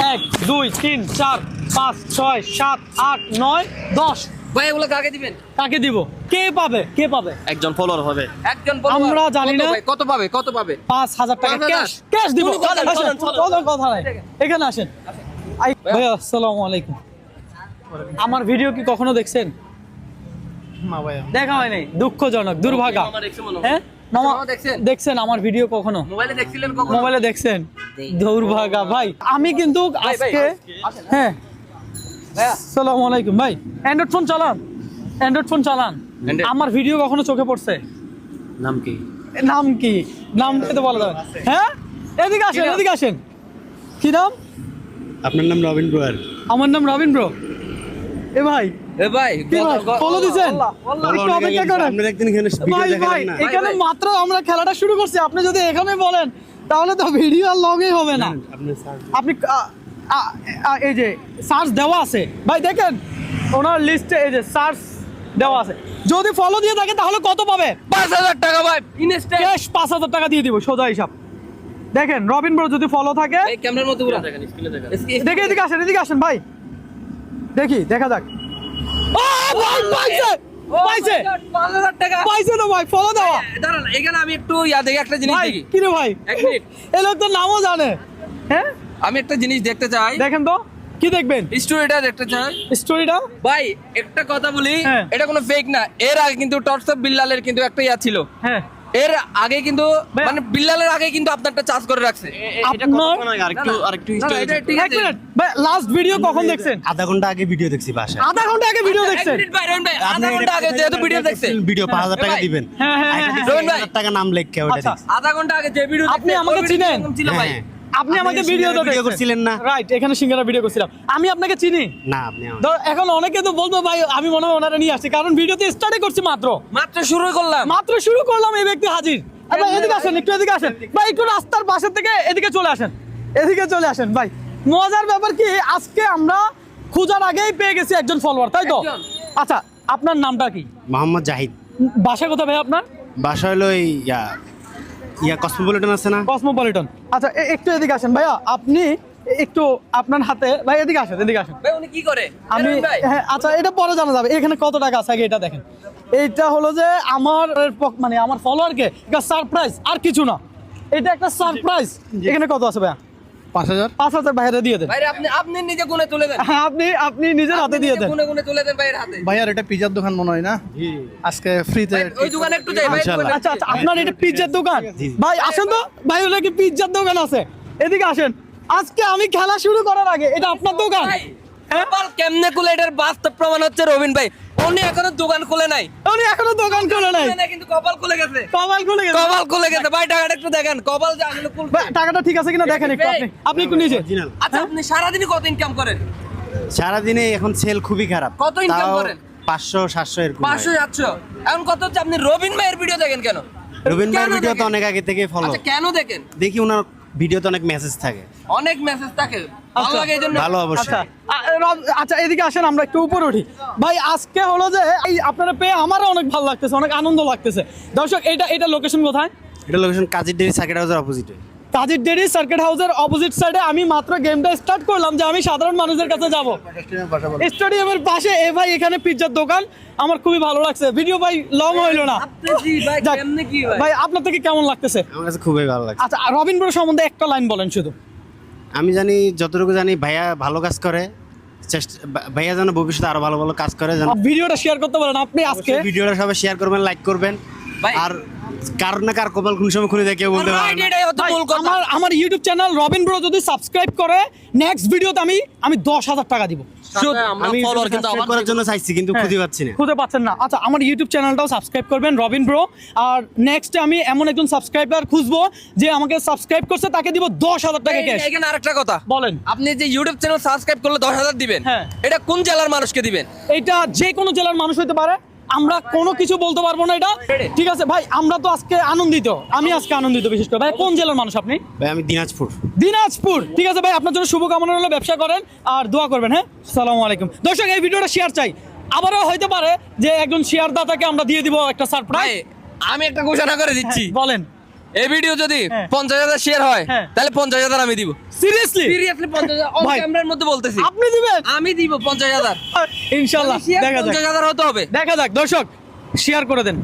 1 2 3 4 5 6 7 8 9 10 ভাই এগুলো কাকে দিবেন? কাকে দিব? কে পাবে? কে পাবে? একজন ফলোয়ার হবে। একজন follower। আমরা জানি না। কত পাবে? কত পাবে? 5000 টাকা 5000 ক্যাশ ক্যাশ দিব। কোনো কথা না, আসেন, চলেন, চলেন, কথা নাই। এখানে আসেন। ভাইয়া আসসালামু আলাইকুম। আমার ভিডিও কি কখনো দেখছেন? না ভাইয়া। দেখা হয় নাই, দুঃখজনক, দুর্ভাগা। হ্যাঁ মামা দেখছেন আমার ভিডিও কখনো? মোবাইলে দেখছিলেন কখনো? মোবাইলে দেখছেন? দুর্ভাগা ভাই। আমি কিন্তু আজকে হ্যাঁ আসসালামু আলাইকুম ভাই। অ্যান্ড্রয়েড ফোন চালান, অ্যান্ড্রয়েড ফোন চালান। আমার ভিডিও কখনো চোখে পড়ছে? নাম কি? নাম কি? নাম তো বলা যাবে। হ্যাঁ এদিকে আসেন, এদিকে আসেন। কি নাম? আপনার নাম রবিন ব্রোয়ার। আমার নাম রবিন ব্রো। এ ভাই এ ভাই কি ভাই ফলো দিছেন? একটু অপেক্ষা করেন। আপনারা একদিন এখানে ভিডিও ভাই ভাই দেখালেন না। এখানে মাত্র আমরা খেলাটা শুরু করছি, আপনি যদি এখানে বলেন তাহলে তো ভিডিও আর লংই হবে না। আপনি স্যার আপনি এই যে সার্চ দেওয়া আছে ভাই, দেখেন ওনার লিস্টে এই যে সার্চ দেওয়া আছে। যদি ফলো দিয়ে থাকে তাহলে কত পাবে? 5000 টাকা ভাই ইনস্ট্যান্ট ক্যাশ 5000 টাকা দিয়ে দিব, সোজা হিসাব। দেখেন রবিন ব্রো যদি ফলো থাকে, এই ক্যামেরার মধ্যে পুরো দেখেন স্ক্রিনে দেখেন। দেখে এদিকে আসেন, এদিকে আসেন ভাই, দেখি দেখা যাক। ও ভাই পাইছে, পাইছে 5000 টাকা পাইছে তো ভাই, ফলো দেওয়া। দাঁড়ান এখানে আমি একটু দেখি একটা জিনিস ভাই দেখি। কি রে ভাই, এক মিনিট এই লোক তো নামও জানে। হ্যাঁ আমি একটা জিনিস দেখতে চাই। দেখেন তো কি দেখবেন স্টোরিটা দেখতে চাই স্টোরিটা। ভাই একটা কথা বলি, হ্যাঁ। এটা কোনো ফেক না। এর আগে কিন্তু টর্চ অফ বিল্লালের কিন্তু একটা ছিল। হ্যাঁ এর আগে কিন্তু ভাই- মানে বিল্লালের আগে কিন্তু আপনারটা চার্জ করে রাখছে। এটা আপনার- কতক্ষণ আগে? আরেকটু না, না, এটা ঠিক এক আছে। মিনিট ভাই, লাস্ট ভিডিও কখন দেখছেন? আধা ঘন্টা আগে ভিডিও দেখছি বাসায়। আধা ঘন্টা আগে ভিডিও এক দেখছেন? মিনিট ভাই, রহিম ভাই, আধা ঘন্টা আগে যেহেতু ভিডিও দেখছে, ভিডিও 5000 টাকা ভাই। দিবেন। হ্যাঁ, হ্যাঁ, হ্যাঁ, হ্যাঁ। রহিম ভাই। 1000 টাকা নাম লেখকে ওটা আচ্ছা। দেখছি। আধা ঘন্টা আগে যে ভিডিও আপনি আমাকে চিনেন? ছিল ভাই। হ্যাঁ। আপনি আমাকে আপনি ভিডিও তো ভিডিও করছিলেন না? রাইট, এখানে সিঙ্গারা ভিডিও করছিলাম। আমি আপনাকে চিনি। না আপনি আমার- ধর এখন অনেকে তো বলবো ভাই আমি মনে হয় ওনারা নিয়ে আসছি, কারণ ভিডিওতে স্টার্টই করছি মাত্র মাত্র শুরু করলাম। মাত্র শুরু করলাম, এই ব্যক্তি হাজির। ভাই এদিকে আসেন, একটু এদিকে আসেন ভাই, একটু রাস্তার পাশের থেকে এদিকে চলে আসেন, এদিকে চলে আসেন ভাই। মজার ব্যাপার কি, আজকে আমরা খোঁজার আগেই পেয়ে গেছি একজন ফলোয়ার, তাই তো? একজন। আচ্ছা আপনার নামটা কি? মোহাম্মদ জাহিদ। বাসা কোথায় ভাই আপনার? বাসা হলো এই ইয়া কসমোপলিটন আছে না? কসমোপলিটন। আচ্ছা একটু এদিকে আসেন ভাইয়া, আপনি একটু আপনার হাতে ভাই এদিকে আসেন, এদিকে আসেন। ভাই উনি কি করে? আমি রহিম ভাই, হ্যাঁ আচ্ছা এটা পরে জানা যাবে। এখানে কত টাকা আছে আগে এটা দেখেন। এইটা হলো যে আমার মানে আমার ফলোয়ারকে একটা সারপ্রাইজ, আর কিছু না, এটা একটা সারপ্রাইজ। এখানে কত আছে ভাইয়া? 5000। 5000 বাইরে দিয়ে দেন। ভাই আপনি নিজে গুনে তুলে দেন। হ্যাঁ আপনি নিজের হাতে দিয়ে দেন। গুনে গুনে তুলে দেন ভাইয়ের হাতে। ভাইয়ার এটা পিজার দোকান মনে হয় না? আজকে ফ্রিতে। ভাই, ওই দোকানে একটু যাই ভাই। ইনশাআল্লাহ। আচ্ছা আচ্ছা আপনার এটা পিজ্জার দোকান? জি। ভাই আসেন তো ভাই, ওটা কি পিজ্জার দোকান আছে? এদিকে আসেন। আজকে আমি খেলা শুরু করার আগে এটা আপনার দোকান? ভাই, কপাল কেমনে খুলে এটার বাস্তব প্রমাণ হচ্ছে রবিন ভাই। উনি এখনো দোকান খুলে নাই। উনি এখনো দোকান খোলে নাই, খুলে নাই, কিন্তু কপাল খুলে গেছে। কমাল খুলে গেছে। কপাল খুলে গেছে ভাই, টাকাটা একটু দেখেন। কপাল যে আসলে খুলবে। ভাই, টাকাটা ঠিক আছে কিনা দেখেন একটু, আপনি আপনি একটু নিজে। অরিজিনাল। আচ্ছা আপনি সারাদিনে কত ইনকাম করেন? সারাদিনে এখন সেল খুবই খারাপ। কত income তাও করেন? 500 700 এরকম। 500 700। এখন কত হচ্ছে? আপনি রবিন ভাইয়ের ভিডিও দেখেন কেন? রবিন ভাইয়ের কেন ভিডিও তো দেখেন? অনেক আগে থেকে ফলো। আচ্ছা কেন দেখেন? দেখি ওনার ভিডিওতে অনেক মেসেজ থাকে। অনেক মেসেজ থাকে, ভালো আচ্ছা। লাগে এইজন্য। ভালো আচ্ছা অবশ্যই। আচ্ছা এদিকে আসেন, আমরা একটু উপরে উঠি ভাই। আজকে হলো যে এই আপনারা পেয়ে আমারও অনেক ভালো লাগতেছে, অনেক আনন্দ লাগতেছে। দর্শক এটা লোকেশন কোথায়? এটা লোকেশন কাজীর ডেইরি সার্কিট হাউসের অপোজিটে। কাজীর ডেইরি সার্কিট হাউসের অপোজিট সাইডে। আমি মাত্র গেমটা স্টার্ট করলাম যে আমি সাধারণ মানুষের কাছে যাব। স্টেডিয়ামের পাশে এ ভাই এখানে পিজ্জার দোকান, আমার খুবই ভালো লাগছে। ভিডিও ভাই লং হইলো না। ভাবতেছি ভাই যাক, কেমনে কি ভাই? ভাই আপনার থেকে কেমন লাগতেছে? আমার কাছে খুবই ভালো লাগছে। আচ্ছা রবিন ব্রো সম্বন্ধে একটা লাইন বলেন শুধু। আমি জানি, যতটুকু জানি ভাইয়া ভালো কাজ করে। ভাইয়া যেন ভবিষ্যতে আরো ভালো ভালো কাজ করে। যেন ভিডিওটা শেয়ার করতে পারেন আপনি আজকে। অবশ্যই ভিডিওটা সবাই শেয়ার করবেন, লাইক করবেন। ভাই- আর কার না কার কপাল কোন সময় খুলে দেয় কেউ বলতে পারে Right, না। এটাই হচ্ছে ভাই, মূল কথা। আমার ইউটিউব চ্যানেল রবিন ব্রো যদি সাবস্ক্রাইব করে নেক্সট ভিডিওতে আমি 10,000 টাকা দিব। আমি সাবস্ক্রাইব করার জন্য চাইছি কিন্তু খুঁজে পাচ্ছি না। খুঁজে পাচ্ছেন না? আচ্ছা আমার ইউটিউব চ্যানেলটাও সাবস্ক্রাইব করবেন রবিন ব্রো। আর নেক্সট আমি এমন একজন সাবস্ক্রাইবার খুঁজবো যে আমাকে সাবস্ক্রাইব করছে, তাকে দিব 10,000 টাকা ক্যাশ। এখানে আরেকটা কথা বলেন। আপনি যে ইউটিউব চ্যানেল সাবস্ক্রাইব করলে 10,000 দিবেন, হ্যাঁ। এটা কোন জেলার মানুষকে দিবেন? এটা যে কোনো জেলার মানুষ হতে পারে, আমরা কোনো কিছু বলতে পারবো না এটা। ঠিক আছে ভাই, আমরা তো আজকে আনন্দিত, আমি আজকে আনন্দিত বিশেষ করে। ভাই কোন জেলার মানুষ আপনি? ভাই আমি দিনাজপুর। দিনাজপুর। ঠিক আছে ভাই, আপনার জন্য শুভকামনা রইলো, ব্যবসা করেন আর দোয়া করবেন। হ্যাঁ আসসালামু আলাইকুম। দর্শক এই ভিডিওটা শেয়ার চাই। আবারও হইতে পারে যে একজন শেয়ার দাতাকে আমরা দিয়ে দিব একটা ভাই সারপ্রাইজ। আমি একটা ঘোষণা করে দিচ্ছি, বলেন। এই ভিডিও যদি হ্যাঁ। 50,000 শেয়ার হয় হ্যাঁ। তাহলে 50,000 আমি দিব। সিরিয়াসলি সিরিয়াসলি 50,000 অন ভাই। ক্যামেরার মধ্যে বলতেছি। আপনি দিবেন? আমি দিব 50,000। ইনশাআল্লাহ দেখা যাক 50,000 হতে হবে। দেখা যাক দর্শক শেয়ার করে দেন।